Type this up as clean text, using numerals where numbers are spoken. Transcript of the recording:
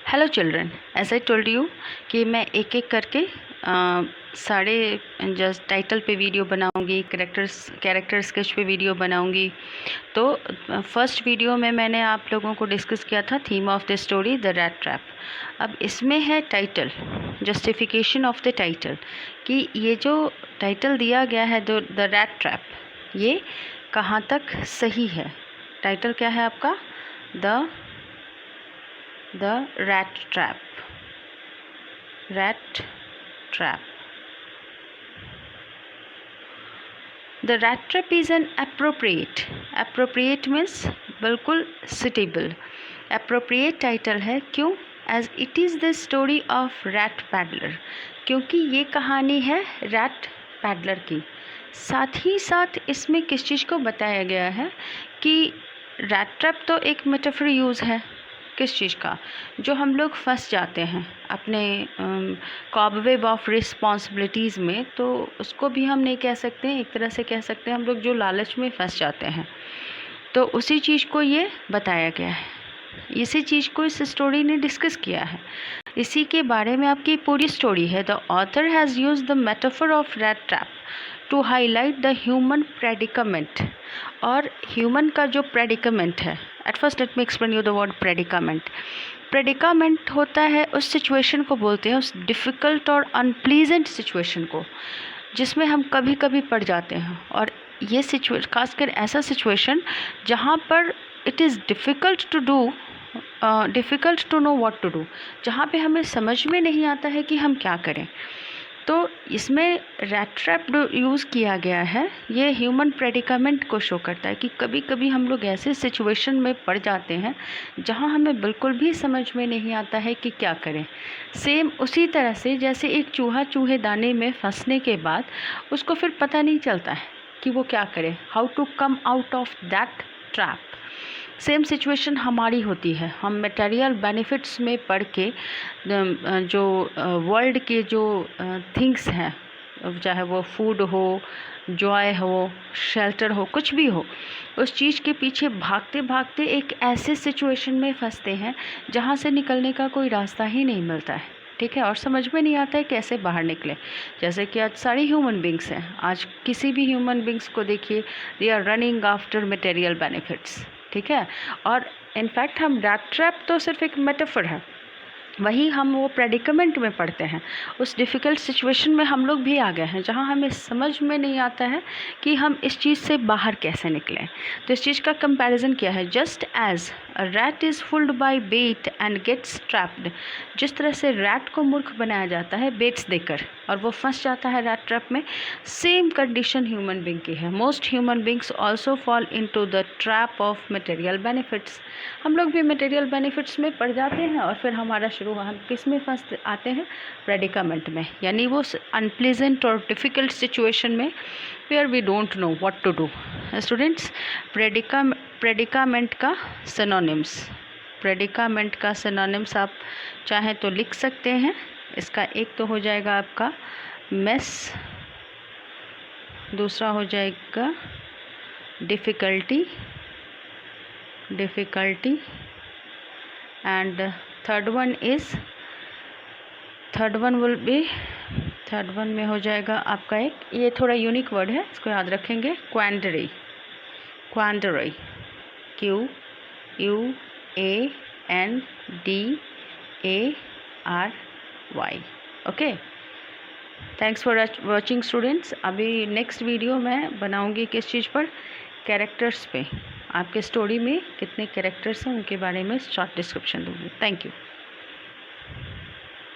Hello children, as I told you कि मैं एक एक करके सारे जस्ट टाइटल पे वीडियो बनाऊंगी, कैरेक्टर स्केच पे वीडियो बनाऊंगी। तो फर्स्ट वीडियो में मैंने आप लोगों को डिस्कस किया था theme of the story the rat trap. अब इसमें है title, justification of the title, कि ये जो टाइटल दिया गया है द रैट ट्रैप, ये कहाँ तक सही है। टाइटल क्या है आपका? The rat trap. rat trap. The rat trap is an appropriate means बिल्कुल suitable, appropriate title है। क्यों? as it is the story of rat paddler, क्योंकि ये कहानी है rat paddler की। साथ ही साथ इसमें किस चीज़ को बताया गया है कि rat trap तो एक मेटाफर यूज़ है किस चीज़ का, जो हम लोग फंस जाते हैं अपने कॉबवेब ऑफ रिस्पॉन्सिबिलिटीज़ में। तो उसको भी हम नहीं कह सकते हैं, एक तरह से कह सकते हैं हम लोग जो लालच में फंस जाते हैं। तो उसी चीज़ को ये बताया गया है, इसी चीज़ को इस स्टोरी ने डिस्कस किया है, इसी के बारे में आपकी पूरी स्टोरी है। The author has use the metaphor of rat trap to highlight the human predicament. और ह्यूमन का जो प्रेडिकामेंट है, at first let me explain you the word predicament. Predicament होता है उस सिचुएशन को बोलते हैं, उस डिफ़िकल्ट और अनप्लीजेंट सिचुएशन को जिसमें हम कभी कभी पड़ जाते हैं। और ये खासकर ऐसा सिचुएशन जहाँ पर it is difficult to know what to do, जहाँ पे हमें समझ में नहीं आता है कि हम क्या करें। तो इसमें रैट ट्रैप यूज़ किया गया है, ये ह्यूमन प्रेडिकामेंट को शो करता है कि कभी कभी हम लोग ऐसे सिचुएशन में पड़ जाते हैं जहां हमें बिल्कुल भी समझ में नहीं आता है कि क्या करें। सेम उसी तरह से जैसे एक चूहा चूहेदानी में फंसने के बाद उसको फिर पता नहीं चलता है कि वो क्या करे, how to come out of that trap. Same situation हमारी होती है। हम मटेरियल बेनिफिट्स में पढ़ के जो वर्ल्ड के जो थिंग्स हैं, चाहे वो फूड हो, जॉय हो, शेल्टर हो, कुछ भी हो, उस चीज़ के पीछे भागते भागते एक ऐसे सिचुएशन में फंसते हैं जहाँ से निकलने का कोई रास्ता ही नहीं मिलता है। ठीक है, और समझ में नहीं आता है कैसे बाहर निकले। जैसे कि आज सारी ह्यूमन बींग्स हैं, आज किसी भी ह्यूमन बींग्स को देखिए, they are running after material benefits. ठीक है, और इनफैक्ट हम रैट ट्रैप तो सिर्फ एक मेटाफर है, वही हम वो प्रेडिकामेंट में पढ़ते हैं। उस डिफ़िकल्ट सिचुएशन में हम लोग भी आ गए हैं जहाँ हमें समझ में नहीं आता है कि हम इस चीज़ से बाहर कैसे निकलें। तो इस चीज़ का कंपैरिजन क्या है? Just as a rat is fooled by bait and gets trapped, जिस तरह से रैट को मूर्ख बनाया जाता है बेट्स देकर और वो फंस जाता है रैट ट्रैप में, सेम कंडीशन ह्यूमन बींग की है। Most human beings also fall into the trap of material benefits. हम लोग भी मटेरियल बेनिफिट्स में पड़ जाते हैं और फिर हमारा हम किस में फंस आते हैं? प्रेडिकामेंट में, यानी वो अनप्लीजेंट और डिफ़िकल्ट सिचुएशन में where we don't know what to do. Students, predicament का सिनोनिम्स आप चाहें तो लिख सकते हैं। इसका एक तो हो जाएगा आपका मेस, दूसरा हो जाएगा डिफ़िकल्टी एंड थर्ड वन में हो जाएगा आपका एक, ये थोड़ा यूनिक वर्ड है, इसको याद रखेंगे, क्वांडरी। QUANDARY। Okay, thanks for watching students. अभी नेक्स्ट वीडियो मैं बनाऊंगी किस चीज़ पर? कैरेक्टर्स पे। आपके स्टोरी में कितने कैरेक्टर्स हैं उनके बारे में शॉर्ट डिस्क्रिप्शन दूंगी। Thank you.